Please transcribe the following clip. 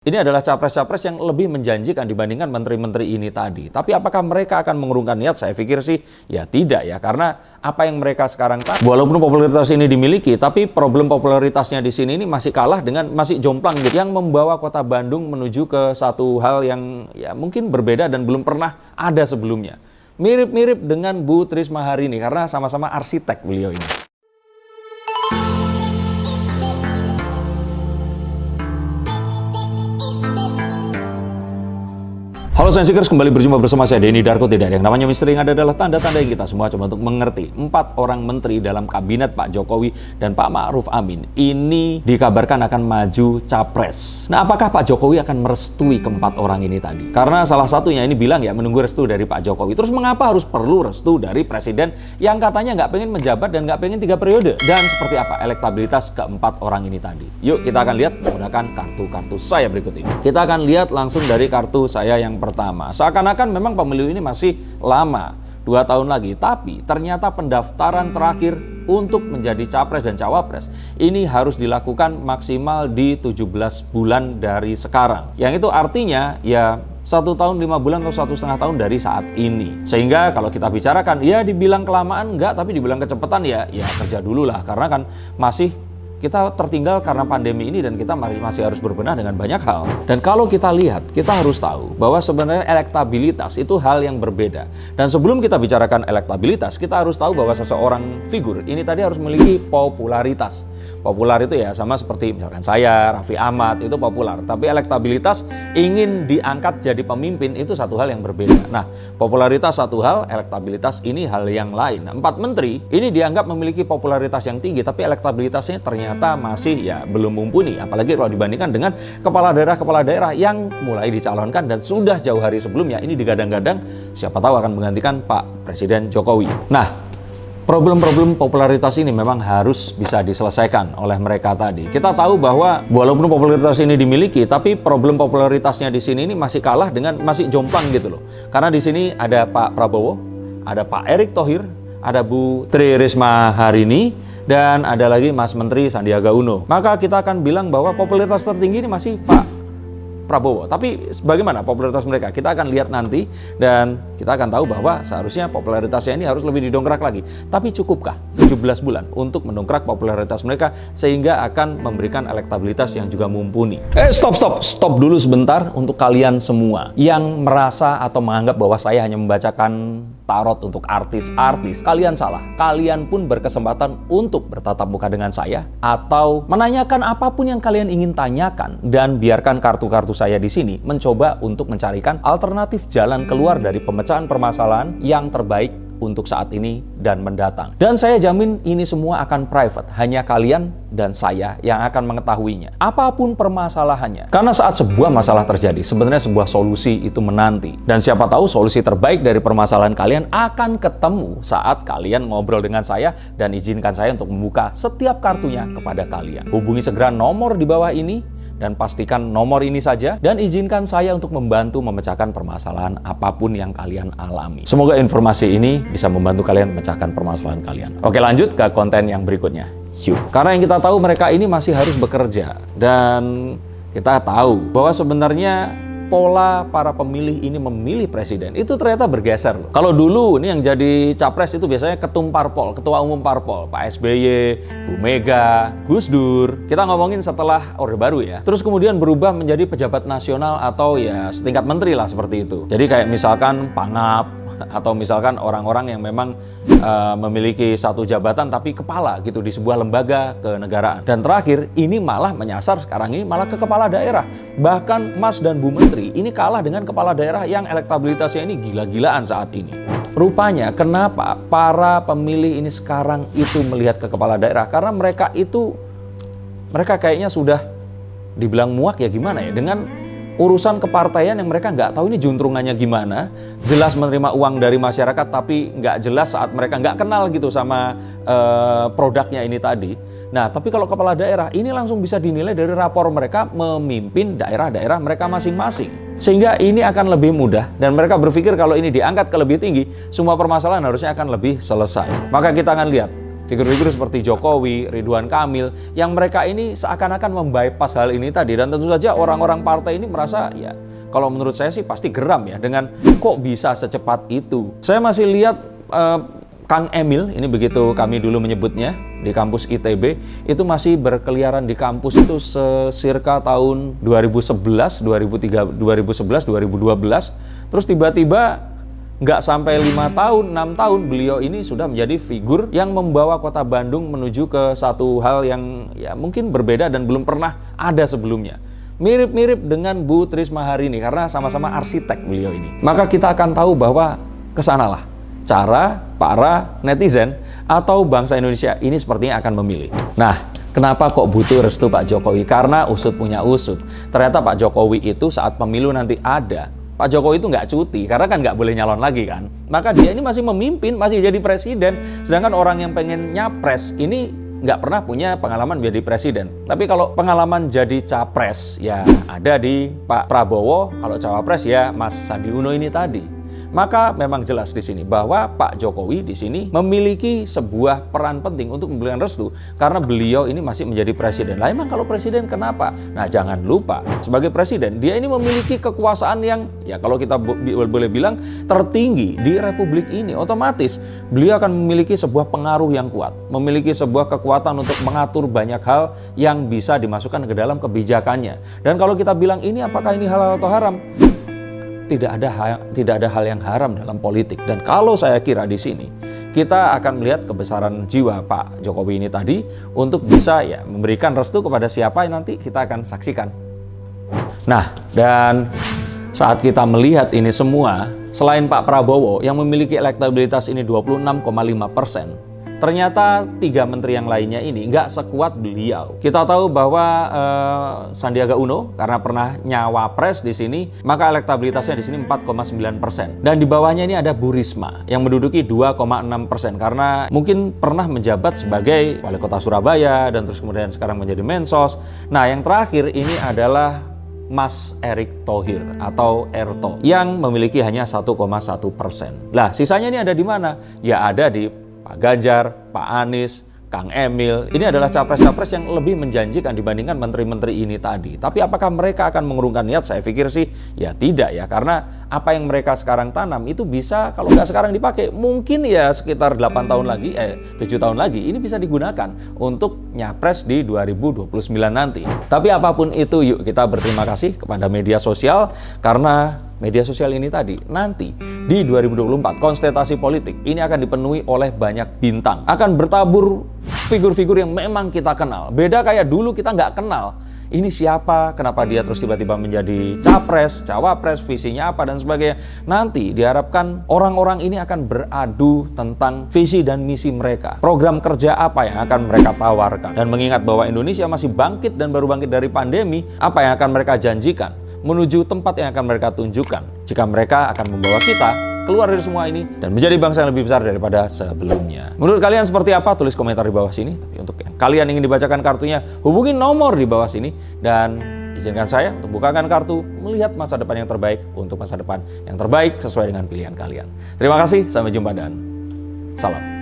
Ini adalah capres-capres yang lebih menjanjikan dibandingkan menteri-menteri ini tadi. Tapi apakah mereka akan mengurungkan niat? Saya pikir sih ya tidak ya. Karena apa yang mereka sekarang tahu, walaupun popularitas ini dimiliki, tapi problem popularitasnya di sini ini masih kalah dengan, masih jomplang gitu. Yang membawa kota Bandung menuju ke satu hal yang ya mungkin berbeda dan belum pernah ada sebelumnya. Mirip-mirip dengan Bu Trisma hari ini karena sama-sama arsitek beliau ini. Halo Sensikers, kembali berjumpa bersama saya Denny Darko. Tidak ada yang namanya misteri, yang ada adalah tanda-tanda yang kita semua coba untuk mengerti. 4 orang menteri dalam kabinet Pak Jokowi dan Pak Ma'ruf Amin ini dikabarkan akan maju capres. Nah, apakah Pak Jokowi akan merestui keempat orang ini tadi? Karena salah satunya ini bilang ya menunggu restu dari Pak Jokowi. Terus mengapa harus perlu restu dari presiden yang katanya nggak pengen menjabat dan nggak pengen 3 periode? Dan seperti apa elektabilitas keempat orang ini tadi? Yuk kita akan lihat menggunakan kartu-kartu saya berikut ini. Kita akan lihat langsung dari kartu saya yang pertama. Seakan-akan memang pemilu ini masih lama, 2 tahun lagi. Tapi ternyata pendaftaran terakhir untuk menjadi capres dan cawapres ini harus dilakukan maksimal di 17 bulan dari sekarang. Yang itu artinya ya 1 tahun 5 bulan atau 1,5 tahun dari saat ini. Sehingga kalau kita bicarakan ya dibilang kelamaan enggak, tapi dibilang kecepatan ya kerja dulu lah. Karena kan masih kita tertinggal karena pandemi ini dan kita masih harus berbenah dengan banyak hal. Dan kalau kita lihat, kita harus tahu bahwa sebenarnya elektabilitas itu hal yang berbeda. Dan sebelum kita bicarakan elektabilitas, kita harus tahu bahwa seseorang figur ini tadi harus memiliki popularitas. Populer itu ya sama seperti misalkan saya, Raffi Ahmad, itu populer. Tapi elektabilitas ingin diangkat jadi pemimpin itu satu hal yang berbeda. Nah, popularitas satu hal, elektabilitas ini hal yang lain. Nah, 4 menteri ini dianggap memiliki popularitas yang tinggi, tapi elektabilitasnya ternyata masih ya belum mumpuni. Apalagi kalau dibandingkan dengan kepala daerah yang mulai dicalonkan dan sudah jauh hari sebelumnya ini digadang-gadang siapa tahu akan menggantikan Pak Presiden Jokowi. Nah, problem-problem popularitas ini memang harus bisa diselesaikan oleh mereka tadi. Kita tahu bahwa walaupun popularitas ini dimiliki, tapi problem popularitasnya di sini ini masih kalah dengan, masih jomplang gitu loh. Karena di sini ada Pak Prabowo, ada Pak Erick Thohir, ada Bu Tri Risma hari ini, dan ada lagi Mas Menteri Sandiaga Uno. Maka kita akan bilang bahwa popularitas tertinggi ini masih Pak Prabowo. Tapi bagaimana popularitas mereka? Kita akan lihat nanti dan kita akan tahu bahwa seharusnya popularitasnya ini harus lebih didongkrak lagi. Tapi cukupkah 17 bulan untuk mendongkrak popularitas mereka sehingga akan memberikan elektabilitas yang juga mumpuni? Stop dulu sebentar untuk kalian semua yang merasa atau menganggap bahwa saya hanya membacakan tarot untuk artis-artis. Kalian salah. Kalian pun berkesempatan untuk bertatap muka dengan saya atau menanyakan apapun yang kalian ingin tanyakan dan biarkan kartu-kartu saya di sini mencoba untuk mencarikan alternatif jalan keluar dari pemecahan permasalahan yang terbaik untuk saat ini dan mendatang. Dan saya jamin ini semua akan private, hanya kalian dan saya yang akan mengetahuinya. Apapun permasalahannya. Karena saat sebuah masalah terjadi, sebenarnya sebuah solusi itu menanti. Dan siapa tahu solusi terbaik dari permasalahan kalian akan ketemu saat kalian ngobrol dengan saya dan izinkan saya untuk membuka setiap kartunya kepada kalian. Hubungi segera nomor di bawah ini dan pastikan nomor ini saja dan izinkan saya untuk membantu memecahkan permasalahan apapun yang kalian alami. Semoga informasi ini bisa membantu kalian memecahkan permasalahan kalian. Oke, lanjut ke konten yang berikutnya. Karena yang kita tahu mereka ini masih harus bekerja dan kita tahu bahwa sebenarnya pola para pemilih ini memilih presiden itu ternyata bergeser loh. Kalau dulu ini yang jadi capres itu biasanya ketum parpol, ketua umum parpol, Pak SBY, Bu Mega, Gus Dur. Kita ngomongin setelah Orde Baru ya. Terus kemudian berubah menjadi pejabat nasional atau ya setingkat menteri lah seperti itu. Jadi kayak misalkan Pangap atau misalkan orang-orang yang memang memiliki satu jabatan tapi kepala gitu di sebuah lembaga kenegaraan. Dan terakhir ini malah menyasar sekarang ini malah ke kepala daerah. Bahkan Mas dan Bu Menteri ini kalah dengan kepala daerah yang elektabilitasnya ini gila-gilaan saat ini. Rupanya kenapa para pemilih ini sekarang itu melihat ke kepala daerah? Karena mereka kayaknya sudah dibilang muak ya gimana ya dengan urusan kepartaian yang mereka nggak tahu ini juntrungannya gimana. Jelas menerima uang dari masyarakat tapi nggak jelas saat mereka nggak kenal gitu sama produknya ini tadi. Nah, tapi kalau kepala daerah ini langsung bisa dinilai dari rapor mereka memimpin daerah-daerah mereka masing-masing. Sehingga ini akan lebih mudah dan mereka berpikir kalau ini diangkat ke lebih tinggi, semua permasalahan harusnya akan lebih selesai. Maka kita akan lihat Figur-figur seperti Jokowi, Ridwan Kamil, yang mereka ini seakan-akan membypass hal ini tadi. Dan tentu saja orang-orang partai ini merasa, ya kalau menurut saya sih pasti geram ya dengan kok bisa secepat itu. Saya masih lihat Kang Emil, ini begitu kami dulu menyebutnya, di kampus ITB, itu masih berkeliaran di kampus itu sesirka tahun 2011, 2012. Terus tiba-tiba nggak sampai 5 tahun, 6 tahun, beliau ini sudah menjadi figur yang membawa kota Bandung menuju ke satu hal yang ya mungkin berbeda dan belum pernah ada sebelumnya. Mirip-mirip dengan Bu Trisma hari ini, karena sama-sama arsitek beliau ini. Maka kita akan tahu bahwa kesanalah cara para netizen atau bangsa Indonesia ini sepertinya akan memilih. Nah, kenapa kok butuh restu Pak Jokowi? Karena usut punya usut. Ternyata Pak Jokowi itu saat pemilu nanti ada, Pak Jokowi itu nggak cuti, karena kan nggak boleh nyalon lagi kan. Maka dia ini masih memimpin, masih jadi presiden. Sedangkan orang yang pengen nyapres ini nggak pernah punya pengalaman menjadi presiden. Tapi kalau pengalaman jadi capres, ya ada di Pak Prabowo. Kalau cawapres ya Mas Sandi Uno ini tadi. Maka memang jelas di sini bahwa Pak Jokowi di sini memiliki sebuah peran penting untuk memberikan restu karena beliau ini masih menjadi presiden. Lah emang kalau presiden kenapa? Nah jangan lupa sebagai presiden dia ini memiliki kekuasaan yang ya kalau kita boleh bilang tertinggi di republik ini. Otomatis beliau akan memiliki sebuah pengaruh yang kuat, memiliki sebuah kekuatan untuk mengatur banyak hal yang bisa dimasukkan ke dalam kebijakannya. Dan kalau kita bilang ini apakah ini halal atau haram? Tidak ada hal yang haram dalam politik. Dan kalau saya kira di sini kita akan melihat kebesaran jiwa Pak Jokowi ini tadi untuk bisa ya memberikan restu kepada siapa yang nanti kita akan saksikan. Nah, dan saat kita melihat ini semua, selain Pak Prabowo yang memiliki elektabilitas ini 26,5%, ternyata 3 menteri yang lainnya ini nggak sekuat beliau. Kita tahu bahwa Sandiaga Uno karena pernah nyawapres di sini, maka elektabilitasnya di sini 4,9%. Dan di bawahnya ini ada Bu Risma yang menduduki 2,6% karena mungkin pernah menjabat sebagai wali kota Surabaya dan terus kemudian sekarang menjadi Mensos. Nah, yang terakhir ini adalah Mas Erick Thohir atau Erto yang memiliki hanya 1,1%. Lah, sisanya ini ada di mana? Ya ada di Pak Ganjar, Pak Anies, Kang Emil. Ini adalah capres-capres yang lebih menjanjikan dibandingkan menteri-menteri ini tadi. Tapi apakah mereka akan mengurungkan niat? Saya pikir sih ya tidak ya. Karena apa yang mereka sekarang tanam itu bisa kalau nggak sekarang dipakai, mungkin ya sekitar 8 tahun lagi, 7 tahun lagi ini bisa digunakan untuk nyapres di 2029 nanti. Tapi apapun itu, yuk kita berterima kasih kepada media sosial karena media sosial ini tadi nanti di 2024 konstelasi politik ini akan dipenuhi oleh banyak bintang. Akan bertabur figur-figur yang memang kita kenal. Beda kayak dulu kita nggak kenal. Ini siapa, kenapa dia terus tiba-tiba menjadi capres, cawapres, visinya apa dan sebagainya. Nanti diharapkan orang-orang ini akan beradu tentang visi dan misi mereka. Program kerja apa yang akan mereka tawarkan. Dan mengingat bahwa Indonesia masih bangkit dan baru bangkit dari pandemi, apa yang akan mereka janjikan menuju tempat yang akan mereka tunjukkan jika mereka akan membawa kita keluar dari semua ini dan menjadi bangsa yang lebih besar daripada sebelumnya. Menurut kalian seperti apa? Tulis komentar di bawah sini. Tapi untuk yang kalian ingin dibacakan kartunya, hubungi nomor di bawah sini dan izinkan saya untuk bukakan kartu melihat masa depan yang terbaik untuk masa depan yang terbaik sesuai dengan pilihan kalian. Terima kasih, sampai jumpa dan salam.